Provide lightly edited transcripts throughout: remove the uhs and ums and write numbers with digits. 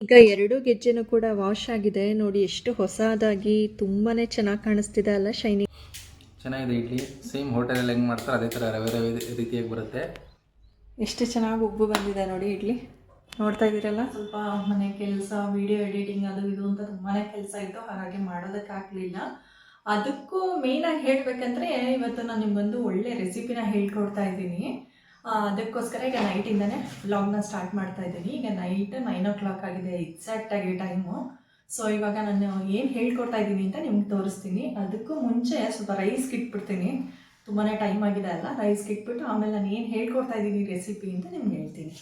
ಈಗ ಎರಡು ಗೆಜ್ಜೆನೂ ಕೂಡ ವಾಶ್ ಆಗಿದೆ ನೋಡಿ, ಎಷ್ಟು ಹೊಸದಾಗಿ ತುಂಬಾ ಚೆನ್ನಾಗಿ ಕಾಣಿಸ್ತಿದೆ ಅಲ್ಲ, ಶೈನಿ. ಚೆನ್ನಾಗಿದೆ ಇಡ್ಲಿ. ಸೇಮ್ ಹೋಟೆಲಲ್ಲಿ ಹೆಂಗೆ ಮಾಡ್ತಾರೆ ಅದೇ ಥರ ರವೆ ರವೆ ರೀತಿಯಾಗಿ ಬರುತ್ತೆ. ಎಷ್ಟು ಚೆನ್ನಾಗಿ ಉಬ್ಬು ಬಂದಿದೆ ನೋಡಿ ಇಡ್ಲಿ. ನೋಡ್ತಾ ಇದ್ದೀರಲ್ಲ. ಸ್ವಲ್ಪ ಮನೆ ಕೆಲಸ, ವಿಡಿಯೋ ಎಡಿಟಿಂಗ್ ಅದು ಇದು ಅಂತ ತುಂಬಾ ಕೆಲಸ ಇತ್ತು, ಹಾಗಾಗಿ ಮಾಡೋದಕ್ಕಾಗಲಿಲ್ಲ. ಅದಕ್ಕೂ ಮೇಯ್ನಾಗಿ ಹೇಳಬೇಕಂದ್ರೆ ಇವತ್ತು ನಾನು ನಿಮ್ಗೊಂದು ಒಳ್ಳೆ ರೆಸಿಪಿನ ಹೇಳ್ಕೊಡ್ತಾ ಇದ್ದೀನಿ. ಅದಕ್ಕೋಸ್ಕರ ಈಗ ನೈಟಿಂದನೇ ವ್ಲಾಗ್ನ ಸ್ಟಾರ್ಟ್ ಮಾಡ್ತಾ ಇದ್ದೀನಿ. ಈಗ ನೈಟ್ 9 o'clock ಆಗಿದೆ ಎಕ್ಸಾಕ್ಟಾಗಿ ಟೈಮು. ಸೊ ಇವಾಗ ನಾನು ಏನು ಹೇಳ್ಕೊಡ್ತಾ ಇದ್ದೀನಿ ಅಂತ ನಿಮ್ಗೆ ತೋರಿಸ್ತೀನಿ. ಅದಕ್ಕೂ ಮುಂಚೆ ಸ್ವಲ್ಪ ರೈಸ್ಗೆ ಇಟ್ಬಿಡ್ತೀನಿ, ತುಂಬಾ ಟೈಮ್ ಆಗಿದೆ ಅಲ್ಲ. ರೈಸ್ಗೆ ಇಟ್ಬಿಟ್ಟು ಆಮೇಲೆ ನಾನು ಏನು ಹೇಳ್ಕೊಡ್ತಾ ಇದ್ದೀನಿ ರೆಸಿಪಿ ಅಂತ ನಿಮ್ಗೆ ಹೇಳ್ತೀನಿ.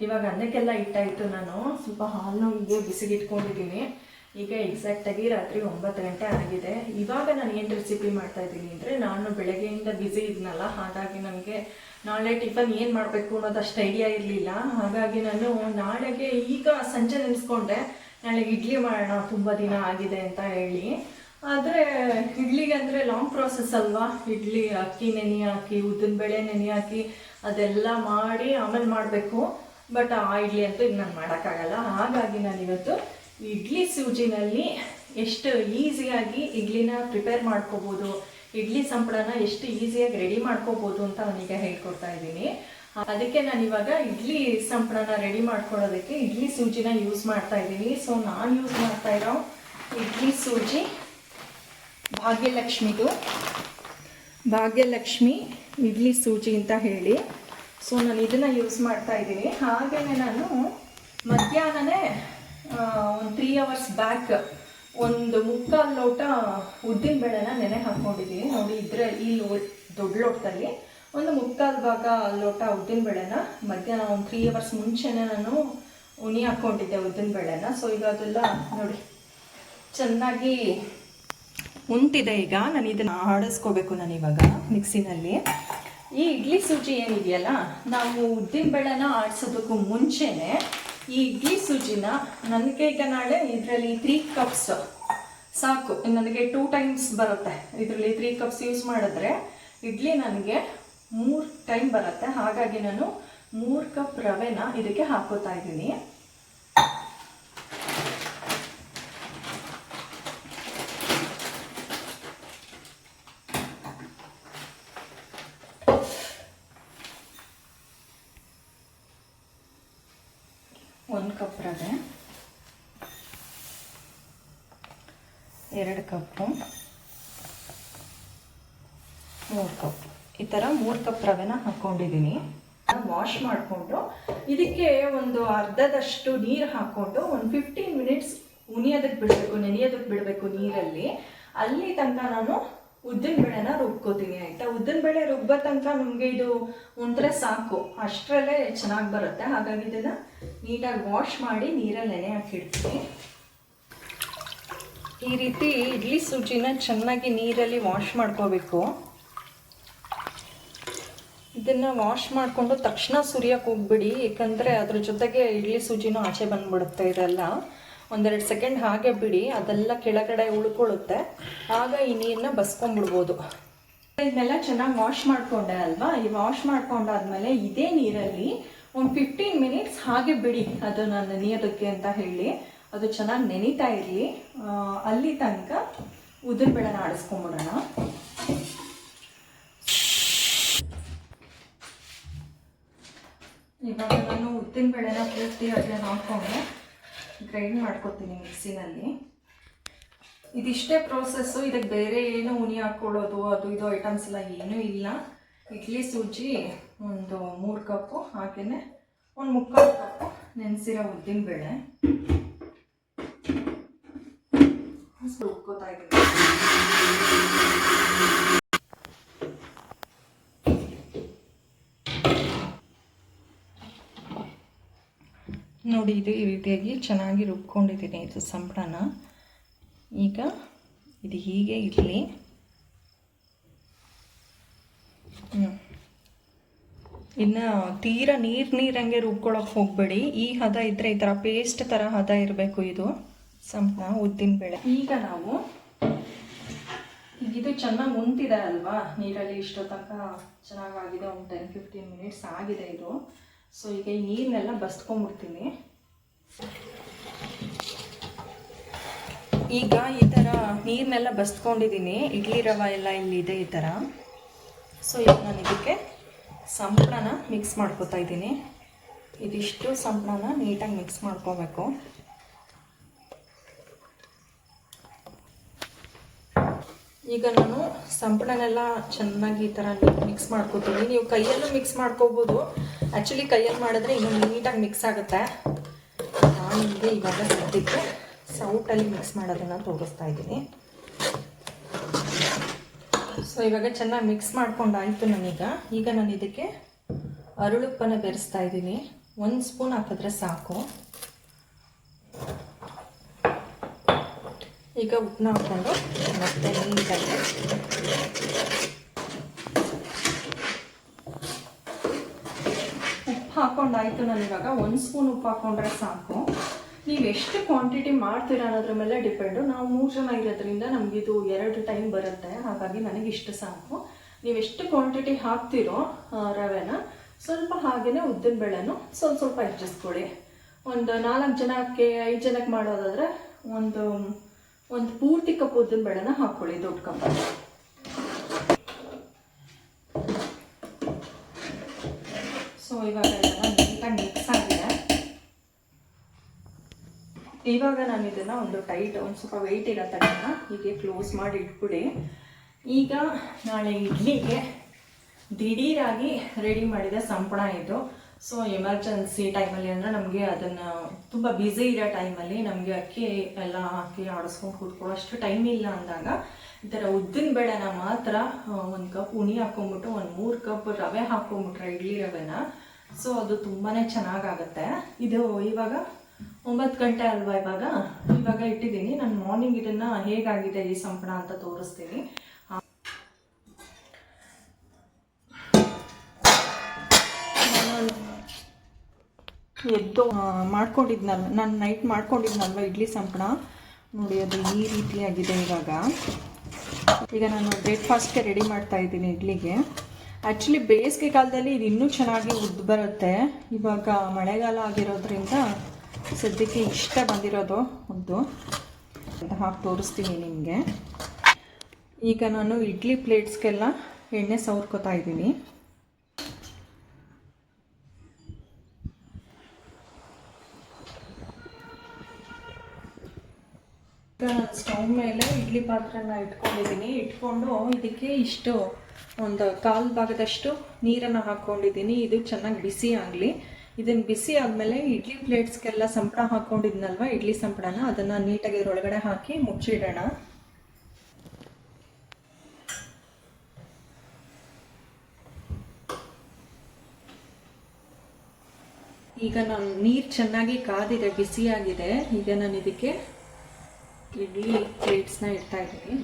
ಇವಾಗ ಅನ್ನಕ್ಕೆಲ್ಲ ಇಟ್ಟಾಯಿತು. ನಾನು ಸ್ವಲ್ಪ ಹಾಲು ಹೀಗೆ ಬಿಸಿಗೆ ಇಟ್ಕೊಂಡಿದ್ದೀನಿ. ಈಗ ಎಕ್ಸಾಕ್ಟಾಗಿ ರಾತ್ರಿ 9 ಗಂಟೆ ಆಗಿದೆ. ಇವಾಗ ನಾನು ಏನು ರೆಸಿಪಿ ಮಾಡ್ತಾ ಇದ್ದೀನಿ ಅಂದರೆ, ನಾನು ಬೆಳಗ್ಗೆಯಿಂದ ಬ್ಯುಸಿ ಇದ್ನಲ್ಲ, ಹಾಗಾಗಿ ನನಗೆ ನಾಳೆ ಟಿಫನ್ ಏನು ಮಾಡಬೇಕು ಅನ್ನೋದು ಅಷ್ಟು ಐಡಿಯಾ ಇರಲಿಲ್ಲ. ಹಾಗಾಗಿ ನಾನು ನಾಳೆಗೆ ಈಗ ಸಂಜೆ ನೆನೆಸ್ಕೊಂಡೆ, ನಾಳೆಗೆ ಇಡ್ಲಿ ಮಾಡೋಣ, ತುಂಬ ದಿನ ಆಗಿದೆ ಅಂತ ಹೇಳಿ. ಆದರೆ ಇಡ್ಲಿಗೆ ಅಂದರೆ ಲಾಂಗ್ ಪ್ರಾಸೆಸ್ ಅಲ್ವಾ. ಇಡ್ಲಿ ಅಕ್ಕಿ ನೆನೆ ಹಾಕಿ, ಉದ್ದಿನಬೇಳೆ ನೆನೆ ಹಾಕಿ ಅದೆಲ್ಲ ಮಾಡಿ ಆಮೇಲೆ ಮಾಡಬೇಕು. ಬಟ್ ಆ ಇಡ್ಲಿ ಅಂತೂ ಈಗ ನಾನು ಮಾಡೋಕ್ಕಾಗಲ್ಲ. ಹಾಗಾಗಿ ನಾನಿವತ್ತು ಇಡ್ಲಿ ಸೂಜಿನಲ್ಲಿ ಎಷ್ಟು ಈಸಿಯಾಗಿ ಇಡ್ಲಿನ ಪ್ರಿಪೇರ್ ಮಾಡ್ಕೋಬೋದು, ಇಡ್ಲಿ ಸಂಪಳನ ಎಷ್ಟು ಈಸಿಯಾಗಿ ರೆಡಿ ಮಾಡ್ಕೋಬೋದು ಅಂತ ನಾನೀಗ ಹೇಳ್ಕೊಡ್ತಾ ಇದ್ದೀನಿ. ಅದಕ್ಕೆ ನಾನಿವಾಗ ಇಡ್ಲಿ ಸಂಪಳನ ರೆಡಿ ಮಾಡ್ಕೊಳ್ಳೋದಕ್ಕೆ ಇಡ್ಲಿ ಸೂಜಿನ ಯೂಸ್ ಮಾಡ್ತಾ ಇದ್ದೀನಿ. ಸೊ ನಾನು ಯೂಸ್ ಮಾಡ್ತಾ ಇರೋ ಇಡ್ಲಿ ಸೂಜಿ ಭಾಗ್ಯಲಕ್ಷ್ಮಿ ಇಡ್ಲಿ ಸೂಜಿ ಅಂತ ಹೇಳಿ. ಸೊ ನಾನು ಇದನ್ನು ಯೂಸ್ ಮಾಡ್ತಾ ಇದ್ದೀನಿ. ಹಾಗೆಯೇ ನಾನು ಮಧ್ಯಾಹ್ನನೇ ಒಂದು 3 hours ಬ್ಯಾಕ್ ಒಂದು 3/4 ಲೋಟ ಉದ್ದಿನಬೇಳೆನ ನೆನೆ ಹಾಕ್ಕೊಂಡಿದ್ದೀನಿ ನೋಡಿ. ಈ ದೊಡ್ಡ ಲೋಟದಲ್ಲಿ ಒಂದು 3/4 ಭಾಗ ಲೋಟ ಉದ್ದಿನಬೇಳೆನ ಮಧ್ಯಾಹ್ನ ಒಂದು 3 hours ಮುಂಚೆನೇ ನಾನು ಉನಿ ಹಾಕ್ಕೊಂಡಿದ್ದೆ ಉದ್ದಿನಬೇಳೆನ. ಸೊ ಈಗ ಅದೆಲ್ಲ ನೋಡಿ ಚೆನ್ನಾಗಿ ಉಂಟಿದೆ. ಈಗ ನಾನು ಇದನ್ನು ಆಡಿಸ್ಕೋಬೇಕು ನಾನಿವಾಗ ಮಿಕ್ಸಿನಲ್ಲಿ. ಈ ಇಡ್ಲಿ ಸೂಜಿ ಏನಿದೆಯಲ್ಲ, ನಾವು ಉದ್ದಿನಬೇಳೆನ ಆಡಿಸೋದಕ್ಕೂ ಮುಂಚೆನೇ ಈ ಇಡ್ಲಿ ಸೂಜಿನ ನನಗೆ ಈಗ ನಾಳೆ ಇದರಲ್ಲಿ 3 cups ಸಾಕು. ನನಗೆ 2 times ಬರುತ್ತೆ. ಇದರಲ್ಲಿ 3 cups ಯೂಸ್ ಮಾಡಿದ್ರೆ ಇಡ್ಲಿ ನನಗೆ 3 time ಬರುತ್ತೆ. ಹಾಗಾಗಿ ನಾನು 3 cup ರವೆನ ಇದಕ್ಕೆ ಹಾಕೋತಾ ಇದ್ದೀನಿ. ಒಂದು ಕಪ್ ರವೆ, 2 ಕಪ್ಪು, 3 ಕಪ್, ಈ ಥರ 3 ಕಪ್ ರವೆನ ಹಾಕ್ಕೊಂಡಿದ್ದೀನಿ. ವಾಶ್ ಮಾಡಿಕೊಂಡು ಇದಕ್ಕೆ ಒಂದು ಅರ್ಧದಷ್ಟು ನೀರು ಹಾಕ್ಕೊಂಡು ಒಂದು 15 minutes ನೆನೆಯೋದಕ್ಕೆ ಬಿಡಬೇಕು ನೀರಲ್ಲಿ. ಅಲ್ಲಿ ತನಕ ನಾನು ಉದ್ದಿನಬೇಳೆನ ರುಬ್ಕೋತೀನಿ ಆಯಿತಾ. ಉದ್ದಿನಬೇಳೆ ರುಬ್ಬೋ ತನಕ ನಮಗೆ ಇದು ಒಂಥರ ಸಾಕು, ಅಷ್ಟರಲ್ಲೇ ಚೆನ್ನಾಗಿ ಬರುತ್ತೆ. ಹಾಗಾಗಿ ಇದನ್ನು ನೀಟಾಗಿ ವಾಶ್ ಮಾಡಿ ನೀರಲ್ಲಿ ನೆನೆ ಹಾಕಿಡ್ತೀನಿ. ಈ ರೀತಿ ಇಡ್ಲಿ ಸೂಜಿನ ಚೆನ್ನಾಗಿ ನೀರಲ್ಲಿ ವಾಶ್ ಮಾಡ್ಕೋಬೇಕು. ಇದನ್ನು ವಾಶ್ ಮಾಡಿಕೊಂಡು ತಕ್ಷಣ ಸುರಿಯೋಕೆ ಹೋಗ್ಬಿಡಿ, ಏಕೆಂದರೆ ಅದ್ರ ಜೊತೆಗೆ ಇಡ್ಲಿ ಸೂಜಿನೂ ಆಚೆ ಬಂದುಬಿಡುತ್ತೆ. ಇದೆಲ್ಲ 1-2 ಸೆಕೆಂಡ್ ಹಾಗೆ ಬಿಡಿ, ಅದೆಲ್ಲ ಕೆಳಗಡೆ ಉಳ್ಕೊಳ್ಳುತ್ತೆ. ಆಗ ಈ ನೀರನ್ನ ಬಸ್ಕೊಂಡ್ಬಿಡ್ಬೋದು. ಇದನ್ನೆಲ್ಲ ಚೆನ್ನಾಗಿ ವಾಶ್ ಮಾಡಿಕೊಂಡೆ ಅಲ್ವಾ. ಈ ವಾಶ್ ಮಾಡ್ಕೊಂಡಾದ್ಮೇಲೆ ಇದೇ ನೀರಲ್ಲಿ ಒಂದು 15 minutes ಹಾಗೆ ಬಿಡಿ, ಅದು ನಾನು ನೆನೆಯೋದಕ್ಕೆ ಅಂತ ಹೇಳಿ. ಅದು ಚೆನ್ನಾಗಿ ನೆನೀತಾ ಇರಲಿ. ಅಲ್ಲಿ ತನಕ ಉದ್ದಿನಬೇಳೆನ ಆಡಿಸ್ಕೊಂಬಿಡೋಣ. ಇವಾಗ ನಾನು ಉದ್ದಿನಬೇಳೆನ ಪೂರ್ತಿ ಅದನ್ನ ಹಾಕ್ಕೊಂಡು ಗ್ರೈಂಡ್ ಮಾಡ್ಕೊತೀನಿ ಮಿಕ್ಸಿನಲ್ಲಿ. ಇದಿಷ್ಟೇ ಪ್ರೋಸೆಸ್ಸು. ಇದಕ್ಕೆ ಬೇರೆ ಏನು ಉನಿ ಹಾಕ್ಕೊಳ್ಳೋದು ಅದು ಇದು ಐಟಮ್ಸ್ ಎಲ್ಲ ಏನೂ ಇಲ್ಲ. ಇಡ್ಲಿ ಸೂಜಿ ಒಂದು 3 ಕಪ್ಪು, ಹಾಗೆಯೇ ಒಂದು 3/4 ಕಪ್ಪು ನೆನೆಸಿರೋ ಉದ್ದಿನಬೇಳೆ ರುಬ್ಕೋತಾ ಇದ್ದೀನಿ. ನೋಡಿ, ಇದು ಈ ರೀತಿಯಾಗಿ ಚೆನ್ನಾಗಿ ರುಬ್ಕೊಂಡಿದ್ದೀನಿ ಇದು ಸಂಪಳನ. ಈಗ ಇದು ಹೀಗೆ ಇರಲಿ. ಇನ್ನು ತೀರಾ ನೀರಂಗೆ ರುಬ್ಕೊಳ್ಳೋಕೆ ಹೋಗಬೇಡಿ. ಈ ಹದ ಇದ್ದರೆ ಈ ಥರ ಪೇಸ್ಟ್ ಥರ ಹದ ಇರಬೇಕು ಇದು ಸಂಪಣ ಉದ್ದಿನ ಬೇಳೆ. ಈಗ ನಾವು ಇದು ಚೆನ್ನಾಗಿ ಉಂತಿದೆ ಅಲ್ವಾ ನೀರಲ್ಲಿ, ಇಷ್ಟೋ ತನಕ ಚೆನ್ನಾಗಾಗಿದೆ. ಒಂದು 10-15 ಮಿನಿಟ್ಸ್ ಆಗಿದೆ ಇದು. ಸೊ ಈಗ ಈ ನೀರನ್ನೆಲ್ಲ ಬಸ್ಕೊಂಡ್ಬಿಡ್ತೀನಿ. ಈಗ ಈ ಥರ ನೀರನ್ನೆಲ್ಲ ಬಸ್ಕೊಂಡಿದ್ದೀನಿ. ಇಡ್ಲಿ ರವೆ ಎಲ್ಲ ಇಲ್ಲಿದೆ ಈ ಥರ. ಸೊ ಈಗ ನಾನು ಇದಕ್ಕೆ ಸಂಪಳನ ಮಿಕ್ಸ್ ಮಾಡ್ಕೊತಾ ಇದ್ದೀನಿ. ಇದಿಷ್ಟು ಸಂಪಳನ ನೀಟಾಗಿ ಮಿಕ್ಸ್ ಮಾಡ್ಕೋಬೇಕು. ಈಗ ನಾನು ಸಂಪಳನೆಲ್ಲ ಚೆನ್ನಾಗಿ ಈ ಥರ ಮಿಕ್ಸ್ ಮಾಡ್ಕೊತೀನಿ. ನೀವು ಕೈಯಲ್ಲೂ ಮಿಕ್ಸ್ ಮಾಡ್ಕೋಬೋದು. ಆ್ಯಕ್ಚುಲಿ ಕೈಯಲ್ಲಿ ಮಾಡಿದ್ರೆ ಇನ್ನೂ ನೀಟಾಗಿ ಮಿಕ್ಸ್ ಆಗುತ್ತೆ. ನಾನು ನಿಮಗೆ ಇವಾಗ ಸದ್ಯಕ್ಕೆ ಸೌಟಲ್ಲಿ ಮಿಕ್ಸ್ ಮಾಡೋದನ್ನು ತೋರಿಸ್ತಾ ಇದ್ದೀನಿ. ಸೊ ಇವಾಗ ಚೆನ್ನಾಗಿ ಮಿಕ್ಸ್ ಮಾಡ್ಕೊಂಡಾಯಿತು ನಾನೀಗ. ಈಗ ನಾನು ಇದಕ್ಕೆ ಅರಳುಪ್ಪನ ಬೆರೆಸ್ತಾ ಇದ್ದೀನಿ. 1 ಸ್ಪೂನ್ ಹಾಕಿದ್ರೆ ಸಾಕು. ಈಗ ಉಪ್ಪನ್ನ ಹಾಕ್ಕೊಂಡು ಮತ್ತೆ ನೀಟಾಗಿ ಉಪ್ಪು ಹಾಕ್ಕೊಂಡಾಯಿತು. ನಾನಿವಾಗ 1 ಸ್ಪೂನ್ ಉಪ್ಪು ಹಾಕ್ಕೊಂಡ್ರೆ ಸಾಕು. ನೀವು ಎಷ್ಟು ಕ್ವಾಂಟಿಟಿ ಮಾಡ್ತೀರಾ ಅನ್ನೋದ್ರ ಮೇಲೆ ಡಿಪೆಂಡು. ನಾವು 3 ಜನ ಇರೋದ್ರಿಂದ ನಮಗಿದು 2 ಟೈಮ್ ಬರುತ್ತೆ. ಹಾಗಾಗಿ ನನಗೆ ಇಷ್ಟು ಸಾಕು. ನೀವು ಎಷ್ಟು ಕ್ವಾಂಟಿಟಿ ಹಾಕ್ತಿರೋ ರವೆನ ಸ್ವಲ್ಪ ಹಾಗೆಯೇ ಉದ್ದಿನ ಬೇಳೆನೂ ಸ್ವಲ್ಪ ಹೆಚ್ಚಿಸ್ಕೊಳ್ಳಿ. ಒಂದು 4 ಜನಕ್ಕೆ 5 ಜನಕ್ಕೆ ಮಾಡೋದಾದರೆ ಒಂದು ಪೂರ್ತಿ ಕಪ್ ಉದ್ದಿನ ಬೇಳೆನ ಹಾಕ್ಕೊಳ್ಳಿ, ದೊಡ್ಡ ಕಪ್ಪಲ್ಲಿ. ಸೊ ಇವಾಗ ಎಲ್ಲ ನೀಟಾಗಿ ಮಿಕ್ಸ್ ಆಗಿದೆ. ಇವಾಗ ನಾನು ಇದನ್ನು ಒಂದು ಸ್ವಲ್ಪ ವೆಯ್ಟ್ ಇರೋ ತನಕ ಹೀಗೆ ಕ್ಲೋಸ್ ಮಾಡಿ ಇಟ್ಬಿಡಿ. ಈಗ ನಾಳೆ ಇಡ್ಲಿಗೆ ದಿಢೀರಾಗಿ ರೆಡಿ ಮಾಡಿದ ಸಂಪಳ ಇದು. ಸೊ ಎಮರ್ಜೆನ್ಸಿ ಟೈಮಲ್ಲಿ ಅಂದರೆ ನಮಗೆ ಅದನ್ನು ತುಂಬ ಬ್ಯುಸಿ ಇರೋ ಟೈಮಲ್ಲಿ ನಮಗೆ ಅಕ್ಕಿ ಎಲ್ಲ ಹಾಕಿ ಆಡಿಸ್ಕೊಂಡು ಕೂತ್ಕೊಳ್ಳೋಷ್ಟು ಟೈಮ್ ಇಲ್ಲ ಅಂದಾಗ ಈ ಥರ ಉದ್ದಿನ ಬೇಳೆನ ಮಾತ್ರ 1 ಕಪ್ ಉಣಿ ಹಾಕ್ಕೊಂಬಿಟ್ಟು 3 ಕಪ್ ರವೆ ಹಾಕ್ಕೊಂಬಿಟ್ರೆ ಇಡ್ಲಿ ರವೆನ, ಸೊ ಅದು ತುಂಬಾ ಚೆನ್ನಾಗಾಗುತ್ತೆ. ಇದು ಇವಾಗ 9 ಗಂಟೆ ಅಲ್ವಾ ಇವಾಗ ಇಟ್ಟಿದ್ದೀನಿ. ನಾನು ಮಾರ್ನಿಂಗ್ ಇದನ್ನು ಹೇಗಾಗಿದೆ ಈ ಸಂಪಳ ಅಂತ ತೋರಿಸ್ತೀನಿ. ಎದ್ದು ಮಾಡ್ಕೊಂಡಿದ್ನಲ್ಲ, ನಾನು ನೈಟ್ ಮಾಡ್ಕೊಂಡಿದ್ನಲ್ವ ಇಡ್ಲಿ ಸಂಪಳ, ನೋಡಿ ಅದು ಈ ರೀತಿಯಾಗಿದೆ. ಈಗ ನಾನು ಬ್ರೇಕ್ಫಾಸ್ಟ್ಗೆ ರೆಡಿ ಮಾಡ್ತಾ ಇದ್ದೀನಿ ಇಡ್ಲಿಗೆ. ಆ್ಯಕ್ಚುಲಿ ಬೇಸಿಗೆ ಕಾಲದಲ್ಲಿ ಇದು ಇನ್ನೂ ಚೆನ್ನಾಗಿ ಉದ್ದು ಬರುತ್ತೆ. ಇವಾಗ ಮಳೆಗಾಲ ಆಗಿರೋದ್ರಿಂದ ಸದ್ಯಕ್ಕೆ ಇಷ್ಟ ಬಂದಿರೋದು ಉದ್ದು ಹಾಕಿ ತೋರಿಸ್ತೀನಿ ನಿಮಗೆ. ಈಗ ನಾನು ಇಡ್ಲಿ ಪ್ಲೇಟ್ಸ್ಗೆಲ್ಲ ಎಣ್ಣೆ ಸವರ್ಕೋತಾ ಇದ್ದೀನಿ. ಸ್ಟವ್ ಮೇಲೆ ಇಡ್ಲಿ ಪಾತ್ರೆನ ಇಟ್ಕೊಂಡು ಇದಕ್ಕೆ ಇಷ್ಟು ಒಂದು 1/4 ಭಾಗದಷ್ಟು ನೀರನ್ನು ಹಾಕ್ಕೊಂಡಿದ್ದೀನಿ. ಇದು ಚೆನ್ನಾಗಿ ಬಿಸಿ ಆಗಲಿ. ಇದನ್ನು ಬಿಸಿ ಆದಮೇಲೆ ಇಡ್ಲಿ ಪ್ಲೇಟ್ಸ್ಗೆಲ್ಲ ಸಂಪಳ ಹಾಕ್ಕೊಂಡಿದ್ನಲ್ವ ಇಡ್ಲಿ ಸಂಪಳನ, ಅದನ್ನು ನೀಟಾಗಿ ಇದರೊಳಗಡೆ ಹಾಕಿ ಮುಚ್ಚಿಡೋಣ. ಈಗ ನಾನು ನೀರು ಚೆನ್ನಾಗಿ ಕಾದಿದೆ, ಬಿಸಿಯಾಗಿದೆ. ಈಗ ನಾನು ಇದಕ್ಕೆ ಇಡ್ಲಿ ಪ್ಲೇಟ್ಸ್ನ ಇಡ್ತಾ ಇದ್ದೀನಿ.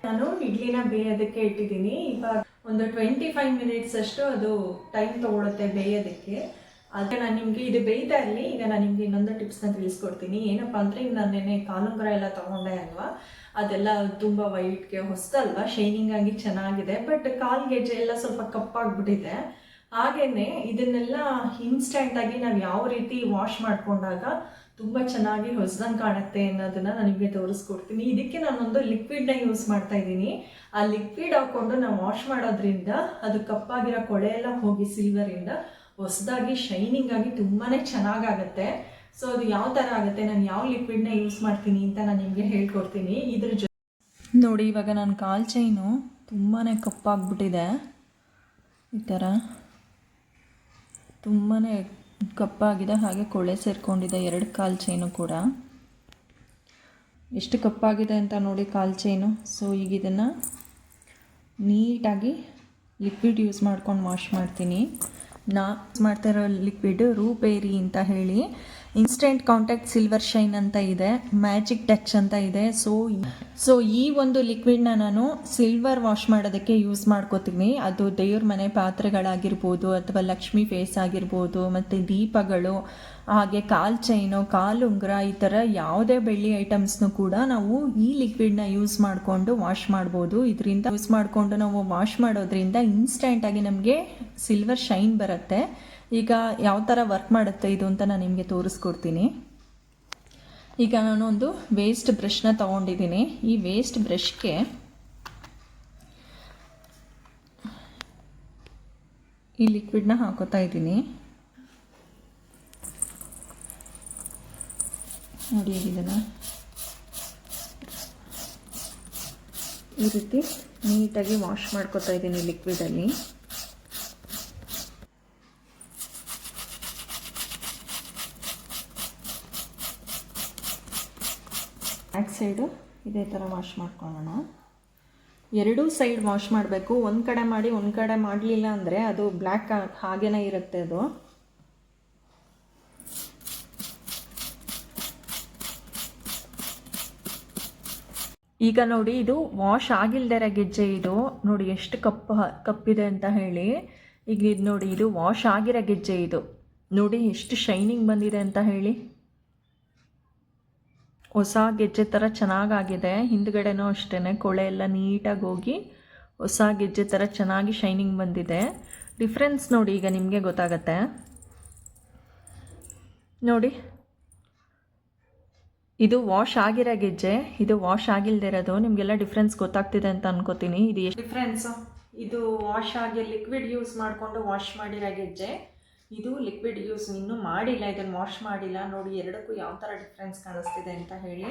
ನಾನು ಇಡ್ಲಿನ ಬೇಯೋದಕ್ಕೆ ಇಟ್ಟಿದ್ದೀನಿ. ಇವಾಗ ಒಂದು 25 ಮಿನಿಟ್ಸ್ ಅಷ್ಟು ಅದು ಟೈಮ್ ತಗೊಳುತ್ತೆ ಬೇಯೋದಕ್ಕೆ. ಆದರೆ ನಾನು ನಿಮಗೆ ಇದು ಬೇಯ್ತಾ ಇರಲಿ. ಈಗ ನಾನು ನಿಮಗೆ ಇನ್ನೊಂದು ಟಿಪ್ಸ್ನ ತಿಳಿಸ್ಕೊಡ್ತೀನಿ. ಏನಪ್ಪ ಅಂದರೆ ಈಗ ನಾನು ನೆನ್ನೆ ಕಾಲುಂಗುರ ಎಲ್ಲ ತೊಗೊಂಡೆ ಅಲ್ವಾ, ಅದೆಲ್ಲ ತುಂಬ ವೈಟ್ಗೆ ಹೊಸದಲ್ವಾ, ಶೈನಿಂಗ್ ಆಗಿ ಚೆನ್ನಾಗಿದೆ. ಬಟ್ ಕಾಲು ಗೆಜ್ಜೆ ಎಲ್ಲ ಸ್ವಲ್ಪ ಕಪ್ಪಾಗ್ಬಿಟ್ಟಿದೆ. ಹಾಗೆಯೇ ಇದನ್ನೆಲ್ಲ ಇನ್ಸ್ಟೆಂಟಾಗಿ ನಾವು ಯಾವ ರೀತಿ ವಾಶ್ ಮಾಡಿಕೊಂಡಾಗ ತುಂಬ ಚೆನ್ನಾಗಿ ಹೊಸದಂಗೆ ಕಾಣುತ್ತೆ ಅನ್ನೋದನ್ನು ನಾನು ನಿಮಗೆ ತೋರಿಸ್ಕೊಡ್ತೀನಿ. ಇದಕ್ಕೆ ನಾನೊಂದು ಲಿಕ್ವಿಡ್ನ ಯೂಸ್ ಮಾಡ್ತಾ ಇದ್ದೀನಿ. ಆ ಲಿಕ್ವಿಡ್ ಹಾಕ್ಕೊಂಡು ನಾವು ವಾಶ್ ಮಾಡೋದ್ರಿಂದ ಅದು ಕಪ್ಪಾಗಿರೋ ಕೊಳೆ ಎಲ್ಲ ಹೋಗಿ ಸಿಲ್ವರಿಂದ ಹೊಸದಾಗಿ ಶೈನಿಂಗ್ ಆಗಿ ತುಂಬಾ ಚೆನ್ನಾಗಾಗುತ್ತೆ. ಸೊ ಅದು ಯಾವ ಥರ ಆಗುತ್ತೆ, ನಾನು ಯಾವ ಲಿಕ್ವಿಡ್ನ ಯೂಸ್ ಮಾಡ್ತೀನಿ ಅಂತ ನಾನು ನಿಮಗೆ ಹೇಳ್ಕೊಡ್ತೀನಿ. ಇದ್ರ ನೋಡಿ, ಇವಾಗ ನನ್ನ ಕಾಲು ಚೈನು ತುಂಬಾ ಕಪ್ಪಾಗ್ಬಿಟ್ಟಿದೆ. ಈ ಥರ ತುಂಬಾ ಕಪ್ಪಾಗಿದೆ, ಹಾಗೆ ಕೊಳೆ ಸೇರಿಕೊಂಡಿದೆ 2 ಕಾಲು ಚೈನು ಕೂಡ. ಎಷ್ಟು ಕಪ್ಪಾಗಿದೆ ಅಂತ ನೋಡಿ ಕಾಲು ಚೈನು. ಸೊ ಈಗ ಇದನ್ನು ನೀಟಾಗಿ ಲಿಕ್ವಿಡ್ ಯೂಸ್ ಮಾಡ್ಕೊಂಡು ವಾಶ್ ಮಾಡ್ತೀನಿ. ನಾ ಮಾಡ್ತಾ ಇರೋ ಲಿಕ್ವಿಡ್ ರೂಪೇರಿ ಅಂತ ಹೇಳಿ ಇನ್ಸ್ಟೆಂಟ್ ಕಾಂಟ್ಯಾಕ್ಟ್ ಸಿಲ್ವರ್ ಶೈನ್ ಅಂತ ಇದೆ, ಮ್ಯಾಜಿಕ್ ಟಚ್ ಅಂತ ಇದೆ. ಸೊ ಈ ಒಂದು ಲಿಕ್ವಿಡ್ನ ನಾನು ಸಿಲ್ವರ್ ವಾಶ್ ಮಾಡೋದಕ್ಕೆ ಯೂಸ್ ಮಾಡ್ಕೋತೀನಿ. ಅದು ದೇವ್ರ ಮನೆ ಪಾತ್ರೆಗಳಾಗಿರ್ಬೋದು ಅಥವಾ ಲಕ್ಷ್ಮಿ ಫೇಸ್ ಆಗಿರ್ಬೋದು, ಮತ್ತು ದೀಪಗಳು, ಹಾಗೆ ಕಾಲು ಚೈನು, ಕಾಲು ಉಂಗುರ, ಈ ಥರ ಯಾವುದೇ ಬೆಳ್ಳಿ ಐಟಮ್ಸ್ನು ಕೂಡ ನಾವು ಈ ಲಿಕ್ವಿಡ್ನ ಯೂಸ್ ಮಾಡಿಕೊಂಡು ವಾಶ್ ಮಾಡ್ಬೋದು. ಇದರಿಂದ ಯೂಸ್ ಮಾಡಿಕೊಂಡು ನಾವು ವಾಶ್ ಮಾಡೋದ್ರಿಂದ ಇನ್ಸ್ಟೆಂಟಾಗಿ ನಮಗೆ ಸಿಲ್ವರ್ ಶೈನ್ ಬರುತ್ತೆ. ಈಗ ಯಾವ ಥರ ವರ್ಕ್ ಮಾಡುತ್ತೆ ಇದು ಅಂತ ನಾನು ನಿಮಗೆ ತೋರಿಸ್ಕೊಡ್ತೀನಿ. ಈಗ ನಾನು ಒಂದು ವೇಸ್ಟ್ ಬ್ರಷ್ನ ತೊಗೊಂಡಿದ್ದೀನಿ. ಈ ವೇಸ್ಟ್ ಬ್ರಷ್ಗೆ ಈ ಲಿಕ್ವಿಡ್ನ ಹಾಕೋತಾ ಇದ್ದೀನಿ. ನೋಡಿ ಇದನ್ನು ಈ ರೀತಿ ನೀಟಾಗಿ ವಾಶ್ ಮಾಡ್ಕೊತಾ ಇದ್ದೀನಿ ಲಿಕ್ವಿಡಲ್ಲಿ. ಬ್ಯಾಕ್ ಸೈಡು ಇದೇ ಥರ ವಾಶ್ ಮಾಡ್ಕೊಳ್ಳೋಣ. ಎರಡೂ ಸೈಡ್ ವಾಶ್ ಮಾಡಬೇಕು. ಒಂದು ಕಡೆ ಮಾಡಿ ಒಂದು ಕಡೆ ಮಾಡಲಿಲ್ಲ ಅಂದರೆ ಅದು ಬ್ಲ್ಯಾಕ್ ಹಾಗೇನೇ ಇರುತ್ತೆ ಅದು. ಈಗ ನೋಡಿ, ಇದು ವಾಶ್ ಆಗಿಲ್ದಿರೋ ಗೆಜ್ಜೆ ಇದು. ನೋಡಿ ಎಷ್ಟು ಕಪ್ಪಿದೆ ಅಂತ ಹೇಳಿ. ಈಗ ಇದು ನೋಡಿ, ಇದು ವಾಶ್ ಆಗಿರೋ ಗೆಜ್ಜೆ ಇದು. ನೋಡಿ ಎಷ್ಟು ಶೈನಿಂಗ್ ಬಂದಿದೆ ಅಂತ ಹೇಳಿ. ಹೊಸ ಗೆಜ್ಜೆ ಥರ ಚೆನ್ನಾಗಾಗಿದೆ. ಹಿಂದ್ಗಡೆನೂ ಅಷ್ಟೇ ಕೊಳೆ ಎಲ್ಲ ನೀಟಾಗಿ ಹೋಗಿ ಹೊಸ ಗೆಜ್ಜೆ ಥರ ಚೆನ್ನಾಗಿ ಶೈನಿಂಗ್ ಬಂದಿದೆ. ಡಿಫ್ರೆನ್ಸ್ ನೋಡಿ, ಈಗ ನಿಮಗೆ ಗೊತ್ತಾಗತ್ತೆ ನೋಡಿ. ಇದು ವಾಶ್ ಆಗಿರೋ ಗೆಜ್ಜೆ, ಇದು ವಾಶ್ ಆಗಿಲ್ದಿರೋದು. ನಿಮಗೆಲ್ಲ ಡಿಫ್ರೆನ್ಸ್ ಗೊತ್ತಾಗ್ತಿದೆ ಅಂತ ಅನ್ಕೋತೀನಿ. ಇದು ಎಷ್ಟು ಡಿಫ್ರೆನ್ಸು, ಇದು ವಾಶ್ ಆಗಿ ಲಿಕ್ವಿಡ್ ಯೂಸ್ ಮಾಡಿಕೊಂಡು ವಾಶ್ ಮಾಡಿರೋ ಗೆಜ್ಜೆ, ಇದು ಲಿಕ್ವಿಡ್ ಯೂಸ್ ಇನ್ನೂ ಮಾಡಿಲ್ಲ, ಇದನ್ನು ವಾಶ್ ಮಾಡಿಲ್ಲ. ನೋಡಿ ಎರಡಕ್ಕೂ ಯಾವ ಥರ ಡಿಫ್ರೆನ್ಸ್ ಕಾಣಿಸ್ತಿದೆ ಅಂತ ಹೇಳಿ.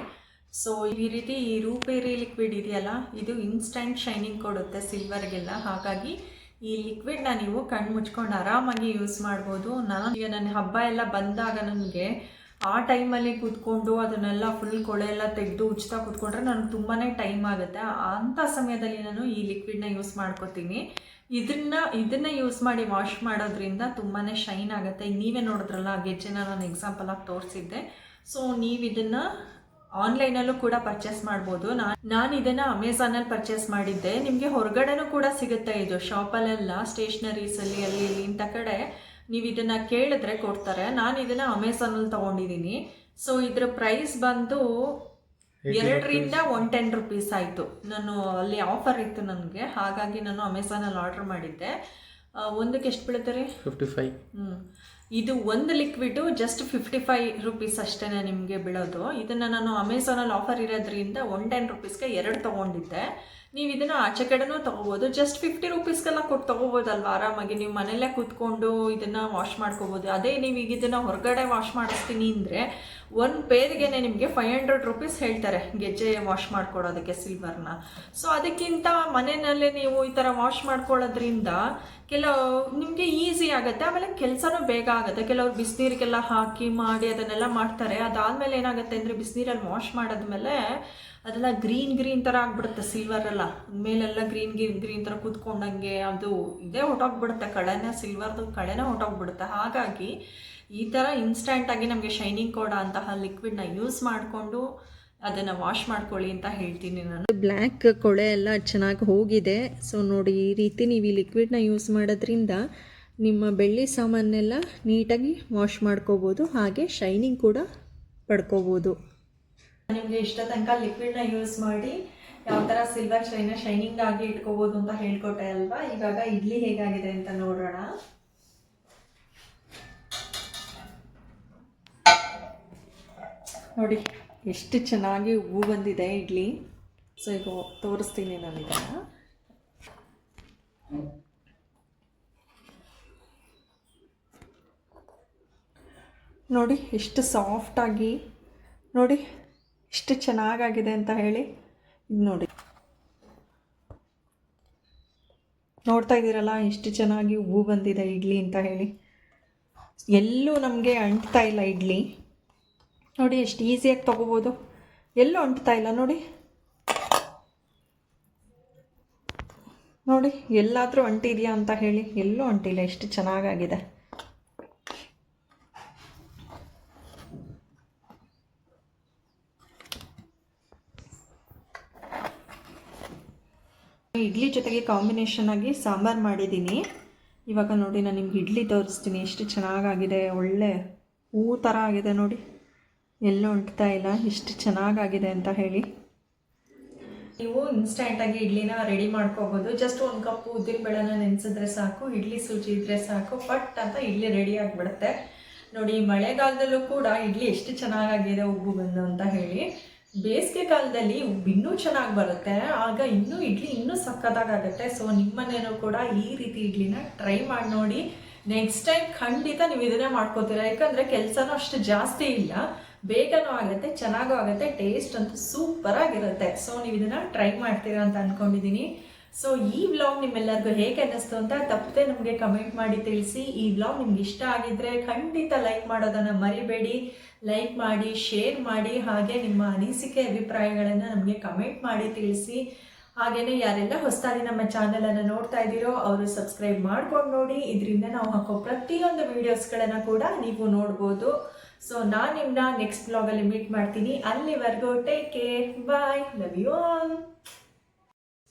ಸೊ ಈ ರೀತಿ ಈ ರೂಪೇರಿ ಲಿಕ್ವಿಡ್ ಇದೆಯಲ್ಲ, ಇದು ಇನ್ಸ್ಟೆಂಟ್ ಶೈನಿಂಗ್ ಕೊಡುತ್ತೆ ಸಿಲ್ವರ್ಗೆಲ್ಲ. ಹಾಗಾಗಿ ಈ ಲಿಕ್ವಿಡ್ನ ನೀವು ಕಣ್ಣು ಮುಚ್ಕೊಂಡು ಆರಾಮಾಗಿ ಯೂಸ್ ಮಾಡ್ಬೋದು. ಈಗ ನನ್ನ ಹಬ್ಬ ಎಲ್ಲ ಬಂದಾಗ ನನಗೆ ಆ ಟೈಮಲ್ಲಿ ಕೂತ್ಕೊಂಡು ಅದನ್ನೆಲ್ಲ ಫುಲ್ ಕೊಳೆ ಎಲ್ಲ ತೆಗೆದು ಉಜ್ತಾ ಕೂತ್ಕೊಂಡ್ರೆ ನನಗೆ ತುಂಬಾ ಟೈಮ್ ಆಗುತ್ತೆ. ಅಂಥ ಸಮಯದಲ್ಲಿ ನಾನು ಈ ಲಿಕ್ವಿಡ್ನ ಯೂಸ್ ಮಾಡ್ಕೋತೀನಿ. ಇದನ್ನು ಯೂಸ್ ಮಾಡಿ ವಾಶ್ ಮಾಡೋದ್ರಿಂದ ತುಂಬಾ ಶೈನ್ ಆಗುತ್ತೆ. ಈಗ ನೀವೇ ನೋಡಿದ್ರಲ್ಲ ಆ ಗೆಜ್ಜೆನ ನಾನು ಎಕ್ಸಾಂಪಲ್ ಆಗಿ ತೋರಿಸಿದ್ದೆ. ಸೊ ನೀವು ಇದನ್ನು ಆನ್ಲೈನಲ್ಲೂ ಕೂಡ ಪರ್ಚೇಸ್ ಮಾಡ್ಬೋದು. ನಾನು ಇದನ್ನು ಅಮೆಝಾನಲ್ಲಿ ಪರ್ಚೇಸ್ ಮಾಡಿದ್ದೆ. ನಿಮಗೆ ಹೊರಗಡೆನೂ ಕೂಡ ಸಿಗುತ್ತೆ ಇದು, ಶಾಪಲ್ಲೆಲ್ಲ ಸ್ಟೇಷ್ನರೀಸಲ್ಲಿ ಅಲ್ಲಿ ಇಲ್ಲಿ ಇಂಥ ಕಡೆ ನೀವು ಇದನ್ನು ಕೇಳಿದ್ರೆ ಕೊಡ್ತಾರೆ. ನಾನು ಇದನ್ನು ಅಮೆಝಾನಲ್ಲಿ ತೊಗೊಂಡಿದ್ದೀನಿ. ಸೊ ಇದರ ಪ್ರೈಸ್ ಬಂದು 2ರಿಂದ 110 ರೂಪೀಸ್ ಆಯಿತು. ನಾನು ಅಲ್ಲಿ ಆಫರ್ ಇತ್ತು ನನಗೆ, ಹಾಗಾಗಿ ನಾನು ಅಮೆಝಾನಲ್ಲಿ ಆರ್ಡ್ರ್ ಮಾಡಿದ್ದೆ. ಒಂದಕ್ಕೆ ಎಷ್ಟು ಬೀಳುತ್ತೆ ರೀ? 55. ಇದು ಒಂದು ಲಿಕ್ವಿಡು ಜಸ್ಟ್ 55 ರೂಪೀಸ್ ಅಷ್ಟೇ ನಿಮಗೆ ಬೀಳೋದು. ಇದನ್ನು ನಾನು ಅಮೆಝಾನಲ್ಲಿ ಆಫರ್ ಇರೋದ್ರಿಂದ 110 ರೂಪೀಸ್ಗೆ 2 ತೊಗೊಂಡಿದ್ದೆ. ನೀವು ಇದನ್ನು ಆಚೆ ಕಡೆನೂ ತೊಗೋಬೋದು. ಜಸ್ಟ್ 50 ರೂಪೀಸ್ಗೆಲ್ಲ ಕೊಟ್ಟು ತೊಗೋಬೋದಲ್ವ ಆರಾಮಾಗಿ. ನೀವು ಮನೆಯಲ್ಲೇ ಕೂತ್ಕೊಂಡು ಇದನ್ನು ವಾಶ್ ಮಾಡ್ಕೋಬೋದು. ಅದೇ ನೀವು ಈಗ ಇದನ್ನು ಹೊರಗಡೆ ವಾಶ್ ಮಾಡಿಸ್ತೀನಿ ಅಂದರೆ ಒಂದು ಪೇರ್ಗೆ ನಿಮಗೆ 500 ರೂಪೀಸ್ ಹೇಳ್ತಾರೆ ಗೆಜ್ಜೆ ವಾಶ್ ಮಾಡ್ಕೊಡೋದಕ್ಕೆ ಸಿಲ್ವರ್ನ. ಸೊ ಅದಕ್ಕಿಂತ ಮನೆಯಲ್ಲೇ ನೀವು ಈ ಥರ ವಾಶ್ ಮಾಡ್ಕೊಳ್ಳೋದ್ರಿಂದ ನಿಮಗೆ ಈಸಿ ಆಗುತ್ತೆ. ಆಮೇಲೆ ಕೆಲಸನೂ ಬೇಗ ಆಗುತ್ತೆ. ಕೆಲವರು ಬಿಸಿನೀರಿಗೆಲ್ಲ ಹಾಕಿ ಮಾಡಿ ಅದನ್ನೆಲ್ಲ ಮಾಡ್ತಾರೆ. ಅದಾದಮೇಲೆ ಏನಾಗುತ್ತೆ ಅಂದರೆ ಬಿಸಿನೀರಲ್ಲಿ ವಾಶ್ ಮಾಡಾದ್ಮೇಲೆ ಅದೆಲ್ಲ ಗ್ರೀನ್ ಥರ ಆಗಿಬಿಡುತ್ತೆ ಸಿಲ್ವರೆಲ್ಲ. ಮೇಲೆಲ್ಲ ಗ್ರೀನ್ ಥರ ಕೂತ್ಕೊಂಡಂಗೆ ಅದು ಇದೇ ಹೊಟ್ಟೋಗ್ಬಿಡುತ್ತೆ, ಕಳೆನೇ ಸಿಲ್ವರ್ದು ಕಳೆನೇ ಹೊಟ್ಟೋಗ್ಬಿಡುತ್ತೆ. ಹಾಗಾಗಿ ಈ ಥರ ಇನ್ಸ್ಟೆಂಟಾಗಿ ನಮಗೆ ಶೈನಿಂಗ್ ಕೊಡೋ ಅಂತಹ ಲಿಕ್ವಿಡ್ನ ಯೂಸ್ ಮಾಡಿಕೊಂಡು ಅದನ್ನು ವಾಶ್ ಮಾಡ್ಕೊಳ್ಳಿ ಅಂತ ಹೇಳ್ತೀನಿ ನಾನು. ಬ್ಲ್ಯಾಕ್ ಕೊಳೆ ಎಲ್ಲ ಚೆನ್ನಾಗಿ ಹೋಗಿದೆ. ಸೊ ನೋಡಿ, ಈ ರೀತಿ ನೀವು ಈ ಲಿಕ್ವಿಡ್ನ ಯೂಸ್ ಮಾಡೋದ್ರಿಂದ ನಿಮ್ಮ ಬೆಳ್ಳಿ ಸಾಮಾನೆಲ್ಲ ನೀಟಾಗಿ ವಾಶ್ ಮಾಡ್ಕೋಬೋದು, ಹಾಗೆ ಶೈನಿಂಗ್ ಕೂಡ ಪಡ್ಕೋಬೋದು. ನಿಮಗೆ ಇಷ್ಟ ತನಕ ಲಿಕ್ವಿಡ್ನ ಯೂಸ್ ಮಾಡಿ ಯಾವ ಥರ ಸಿಲ್ವರ್ ಶೈನಿಂಗ್ ಆಗಿ ಇಟ್ಕೋಬೋದು ಅಂತ ಹೇಳ್ಕೊಟ್ಟೆ ಅಲ್ವಾ. ಇವಾಗ ಇಡ್ಲಿ ಹೇಗಾಗಿದೆ ಅಂತ ನೋಡೋಣ. ನೋಡಿ ಎಷ್ಟು ಚೆನ್ನಾಗಿ ಹೂ ಬಂದಿದೆ ಇಡ್ಲಿ. ಸೊ ಈಗ ತೋರಿಸ್ತೀನಿ ನಾನು ಇದನ್ನು. ನೋಡಿ ಎಷ್ಟು ಸಾಫ್ಟಾಗಿ, ನೋಡಿ ಎಷ್ಟು ಚೆನ್ನಾಗಾಗಿದೆ ಅಂತ ಹೇಳಿ. ಇದು ನೋಡಿ, ನೋಡ್ತಾ ಇದ್ದೀರಲ್ಲ ಎಷ್ಟು ಚೆನ್ನಾಗಿ ಹೂ ಬಂದಿದೆ ಇಡ್ಲಿ ಅಂತ ಹೇಳಿ. ಎಲ್ಲೂ ನಮಗೆ ಅಂಟ್ತಾ ಇಲ್ಲ ಇಡ್ಲಿ. ನೋಡಿ ಎಷ್ಟು ಈಸಿಯಾಗಿ ತೊಗೋಬೋದು, ಎಲ್ಲೂ ಅಂಟ್ತಾ ಇಲ್ಲ ನೋಡಿ. ನೋಡಿ ಎಲ್ಲಾದರೂ ಅಂಟಿದೆಯಾ ಅಂತ ಹೇಳಿ, ಎಲ್ಲೂ ಅಂಟಿಲ್ಲ, ಎಷ್ಟು ಚೆನ್ನಾಗಾಗಿದೆ. ಇಡ್ಲಿ ಜೊತೆಗೆ ಕಾಂಬಿನೇಷನ್ ಆಗಿ ಸಾಂಬಾರು ಮಾಡಿದ್ದೀನಿ. ಇವಾಗ ನೋಡಿ ನಾನು ನಿಮ್ಗೆ ಇಡ್ಲಿ ತೋರಿಸ್ತೀನಿ, ಎಷ್ಟು ಚೆನ್ನಾಗಾಗಿದೆ, ಒಳ್ಳೆ ಹೂ ಥರ ಆಗಿದೆ ನೋಡಿ, ಎಲ್ಲೂ ಅಂಟ್ತಾ ಇಲ್ಲ, ಎಷ್ಟು ಚೆನ್ನಾಗಾಗಿದೆ ಅಂತ ಹೇಳಿ. ನೀವು ಇನ್ಸ್ಟೆಂಟಾಗಿ ಇಡ್ಲಿನ ರೆಡಿ ಮಾಡ್ಕೋಬೋದು. ಜಸ್ಟ್ 1 ಕಪ್ ಉದ್ದಿನಬೇಳೆನ ನೆನೆಸಿದ್ರೆ ಸಾಕು, ಇಡ್ಲಿ ಸೂಜಿ ಇದ್ದರೆ ಸಾಕು, ಪಟ್ ಅಂತ ಇಡ್ಲಿ ರೆಡಿ ಆಗಿಬಿಡುತ್ತೆ. ನೋಡಿ ಮಳೆಗಾಲದಲ್ಲೂ ಕೂಡ ಇಡ್ಲಿ ಎಷ್ಟು ಚೆನ್ನಾಗಾಗಿದೆ ಉಬ್ಬು ಬಂದು ಅಂತ ಹೇಳಿ. ಬೇಸಿಗೆ ಕಾಲದಲ್ಲಿ ಉಬ್ಬು ಇನ್ನೂ ಚೆನ್ನಾಗಿ ಬರುತ್ತೆ, ಆಗ ಇನ್ನೂ ಇಡ್ಲಿ ಇನ್ನೂ ಸಕ್ಕತ್ತಾಗುತ್ತೆ. ಸೊ ನಿಮ್ಮನೇನೂ ಕೂಡ ಈ ರೀತಿ ಇಡ್ಲಿನ ಟ್ರೈ ಮಾಡಿ ನೋಡಿ. ನೆಕ್ಸ್ಟ್ ಟೈಮ್ ಖಂಡಿತ ನೀವು ಇದನ್ನೇ ಮಾಡ್ಕೋತೀರಾ, ಯಾಕಂದರೆ ಕೆಲಸನೂ ಅಷ್ಟು ಜಾಸ್ತಿ ಇಲ್ಲ, ಬೇಗನೂ ಆಗುತ್ತೆ, ಚೆನ್ನಾಗೂ ಆಗುತ್ತೆ, ಟೇಸ್ಟ್ ಅಂತೂ ಸೂಪರ್ ಆಗಿರುತ್ತೆ. ಸೊ ನೀವು ಇದನ್ನು ಟ್ರೈ ಮಾಡ್ತೀರಾ ಅಂತ ಅಂದ್ಕೊಂಡಿದ್ದೀನಿ. ಸೊ ಈ ವ್ಲಾಗ್ ನಿಮ್ಮೆಲ್ಲರಿಗೂ ಹೇಗೆ ಅನ್ನಿಸ್ತು ಅಂತ ತಪ್ಪದೆ ನಮಗೆ ಕಮೆಂಟ್ ಮಾಡಿ ತಿಳಿಸಿ. ಈ ವ್ಲಾಗ್ ನಿಮ್ಗೆ ಇಷ್ಟ ಆಗಿದ್ರೆ ಖಂಡಿತ ಲೈಕ್ ಮಾಡೋದನ್ನು ಮರಿಬೇಡಿ. ಲೈಕ್ ಮಾಡಿ, ಶೇರ್ ಮಾಡಿ, ಹಾಗೆ ನಿಮ್ಮ ಅನಿಸಿಕೆ ಅಭಿಪ್ರಾಯಗಳನ್ನು ನಮಗೆ ಕಮೆಂಟ್ ಮಾಡಿ ತಿಳಿಸಿ. ಹಾಗೆಯೇ ಯಾರೆಲ್ಲ ಹೊಸದಾಗಿ ನಮ್ಮ ಚಾನಲನ್ನು ನೋಡ್ತಾ ಇದ್ದೀರೋ ಅವರು ಸಬ್ಸ್ಕ್ರೈಬ್ ಮಾಡ್ಕೊಂಡು ನೋಡಿ, ಇದರಿಂದ ನಾವು ಹಾಕೋ ಪ್ರತಿಯೊಂದು ವೀಡಿಯೋಸ್ಗಳನ್ನು ಕೂಡ ನೀವು ನೋಡ್ಬೋದು. ಸೊ ನಾನು ನಿಮ್ಮನ್ನ ನೆಕ್ಸ್ಟ್ ವ್ಲಾಗಲ್ಲಿ ಮೀಟ್ ಮಾಡ್ತೀನಿ. ಅಲ್ಲಿವರೆಗೂ take care, bye, love you all.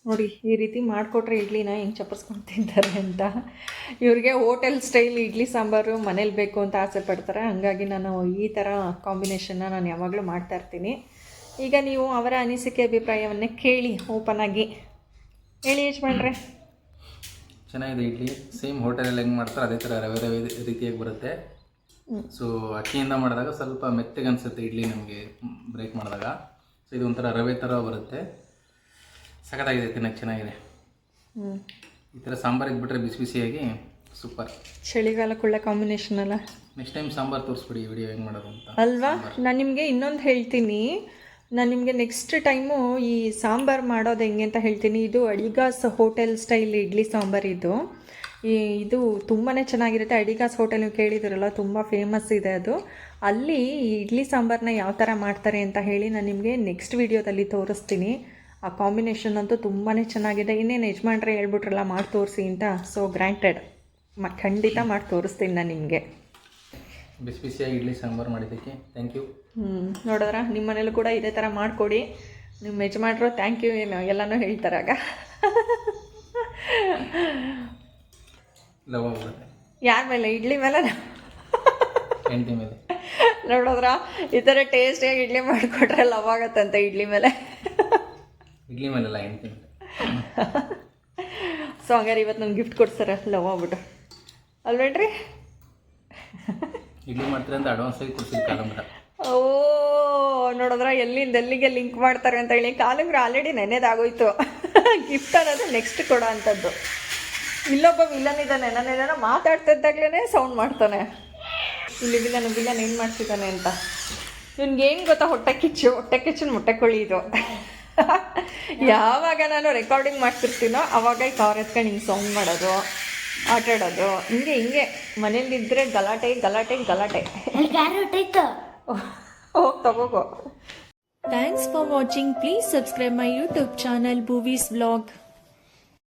ನೋಡಿ ಈ ರೀತಿ ಮಾಡಿಕೊಟ್ರೆ ಇಡ್ಲಿನ ಹೆಂಗೆ ಚಪ್ಪರ್ಸ್ಕೊಂಡು ತಿಂತಾರೆ ಅಂತ. ಇವ್ರಿಗೆ ಹೋಟೆಲ್ ಸ್ಟೈಲ್ ಇಡ್ಲಿ ಸಾಂಬಾರು ಮನೇಲಿ ಬೇಕು ಅಂತ ಆಸೆ ಪಡ್ತಾರೆ, ಹಾಗಾಗಿ ನಾನು ಈ ಥರ ಕಾಂಬಿನೇಷನ್ನ ನಾನು ಯಾವಾಗಲೂ ಮಾಡ್ತಾಯಿರ್ತೀನಿ. ಈಗ ನೀವು ಅವರ ಅನಿಸಿಕೆ ಅಭಿಪ್ರಾಯವನ್ನೇ ಕೇಳಿ, ಓಪನ್ ಆಗಿ ಹೇಳಿ ಯಜಮಾನ್ರೆ. ಚೆನ್ನಾಗಿದೆ ಇಡ್ಲಿ, ಸೇಮ್ ಹೋಟೆಲಲ್ಲಿ ಹೆಂಗೆ ಮಾಡ್ತಾರೆ ಅದೇ ಥರ ರವೆ ರವೆ ರೀತಿಯಾಗಿ ಬರುತ್ತೆ. ಸೊ ಅಕ್ಕಿಯಿಂದ ಮಾಡಿದಾಗ ಸ್ವಲ್ಪ ಮೆತ್ತಗೆ ಅನಿಸುತ್ತೆ ಇಡ್ಲಿ ನಮಗೆ ಬ್ರೇಕ್ ಮಾಡಿದಾಗ. ಸೊ ಇದು ಒಂಥರ ರವೆ ಥರ ಬರುತ್ತೆ, ಸಖತ್ತಾಗಿದೆ, ತಿನ್ನೋಕ್ಕೆ ಚೆನ್ನಾಗಿದೆ. ಈ ಥರ ಸಾಂಬಾರು ಇದ್ಬಿಟ್ರೆ ಬಿಸಿ ಬಿಸಿಯಾಗಿ ಸೂಪರ್. ಚಳಿಗಾಲಕ್ಕುಳ್ಳ ಕಾಂಬಿನೇಷನ್ ಅಲ್ಲ. ನೆಕ್ಸ್ಟ್ ಟೈಮ್ ಸಾಂಬಾರು ತೋರಿಸ್ಬಿಡಿ ವಿಡಿಯೋ ಹೆಂಗೆ ಮಾಡೋದು ಅಂತ ಅಲ್ವಾ. ನಾನು ನಿಮಗೆ ಇನ್ನೊಂದು ಹೇಳ್ತೀನಿ, ನಾನು ನಿಮಗೆ ನೆಕ್ಸ್ಟ್ ಟೈಮು ಈ ಸಾಂಬಾರು ಮಾಡೋದು ಹೆಂಗೆ ಅಂತ ಹೇಳ್ತೀನಿ. ಇದು ಅಡಿಗಾಸ್ ಹೋಟೆಲ್ ಸ್ಟೈಲ್ ಇಡ್ಲಿ ಸಾಂಬಾರು ಇದು ತುಂಬಾ ಚೆನ್ನಾಗಿರುತ್ತೆ. ಅಡಿಗಾಸ್ ಹೋಟೆಲ್ ನೀವು ಕೇಳಿದಿರಲ್ಲ, ತುಂಬ ಫೇಮಸ್ ಇದೆ ಅದು. ಅಲ್ಲಿ ಈ ಇಡ್ಲಿ ಸಾಂಬಾರನ್ನ ಯಾವ ಥರ ಮಾಡ್ತಾರೆ ಅಂತ ಹೇಳಿ ನಾನು ನಿಮಗೆ ನೆಕ್ಸ್ಟ್ ವೀಡಿಯೋದಲ್ಲಿ ತೋರಿಸ್ತೀನಿ. ಆ ಕಾಂಬಿನೇಷನ್ ಅಂತೂ ತುಂಬಾ ಚೆನ್ನಾಗಿದೆ. ಇನ್ನೇನು ಯಜಮಾನ್ರೆ ಹೇಳ್ಬಿಟ್ರಲ್ಲ ಮಾಡಿ ತೋರಿಸಿ ಅಂತ, ಸೊ ಗ್ರ್ಯಾಂಟೆಡ್, ಖಂಡಿತ ಮಾಡಿ ತೋರಿಸ್ತೀನಿ ನಾನು ನಿಮಗೆ. ಬಿಸಿ ಬಿಸಿಯಾಗಿ ಇಡ್ಲಿ ಸಾಂಬಾರು ಮಾಡಿದ್ದಕ್ಕೆ ಥ್ಯಾಂಕ್ ಯು. ನೋಡಿದ್ರ ನಿಮ್ಮ ಮನೇಲೂ ಕೂಡ ಇದೇ ಥರ ಮಾಡಿಕೊಡಿ. ನಿಮ್ಮ ಯಜಮಾನ್ರು ಥ್ಯಾಂಕ್ ಯು ಏನು ಎಲ್ಲನೂ ಹೇಳ್ತಾರಾಗ. ಲವ್ ಆಗುತ್ತೆ ಯಾರ ಮೇಲೆ? ಇಡ್ಲಿ ಮೇಲೆ, ಹೆಂಡತಿ ಮೇಲೆ. ನೋಡಿದ್ರ ಈ ಥರ ಟೇಸ್ಟಿಯಾಗಿ ಇಡ್ಲಿ ಮಾಡಿಕೊಟ್ರೆ ಲವ್ ಆಗತ್ತಂತೆ ಇಡ್ಲಿ ಮೇಲೆ. ಇಡ್ಲಿ ಮೇಲೆಲ್ಲ ಹೆಂಡತಿ ಮೇಲೆ. ಸೊ ಹಂಗಾರೆ ಇವತ್ತು ನಂಗೆ ಗಿಫ್ಟ್ ಕೊಡ್ತಾರೆ ಲವ್ ಆಗ್ಬಿಟ್ಟು ಅಲ್ವೇನ್ರಿ? ಇಡ್ಲಿ ಮಾಡ್ತಾರೆ ಅಂತ ಅಡ್ವಾನ್ಸ್ ಆಗಿ ಕೊಡ್ಸಿದ್ದು ಕಾಲಂಗ್ರ. ಓ ನೋಡಿದ್ರ ಎಲ್ಲಿಂದ ಎಲ್ಲಿಗೆ ಲಿಂಕ್ ಮಾಡ್ತಾರೆ ಅಂತ ಹೇಳಿ. ಕಾಲಂಗ್ರ ಆಲ್ರೆಡಿ ನೆನೆದಾಗೋಯ್ತು, ಗಿಫ್ಟ್ ಅನ್ನೋದು ನೆಕ್ಸ್ಟ್ ಕೊಡೋ ಅಂಥದ್ದು. ಇಲ್ಲೊಬ್ಬ ವಿಲನ್ ಇದ್ದಾನೆ, ನಾನೇನೋ ಮಾತಾಡ್ತಿದ್ದಾಗಲೇ ಸೌಂಡ್ ಮಾಡ್ತಾನೆ. ಇಲ್ಲಿ ವಿಲನ್ ಏನು ಮಾಡ್ತಿದ್ದಾನೆ ಅಂತ ಇವ್ನಿಗೇನು ಗೊತ್ತಾ? ಹೊಟ್ಟೆ ಕಿಚ್ಚು ಮೊಟ್ಟೆ ಕೊಳ್ಳಿ ಇದು. ಯಾವಾಗ ನಾನು ರೆಕಾರ್ಡಿಂಗ್ ಮಾಡ್ತಿರ್ತೀನೋ ಆವಾಗ ಈ ಕಾರ್ ಎತ್ಕೊಂಡು ಹಿಂಗೆ ಸೌಂಡ್ ಮಾಡೋದು, ಆಟಾಡೋದು, ಹಿಂಗೆ ಮನೇಲಿದ್ದರೆ ಗಲಾಟೆ. ಹೋಗಿ ತಗೋಗೋ. Thanks for watching. Please subscribe my YouTube channel Boovies Vlog.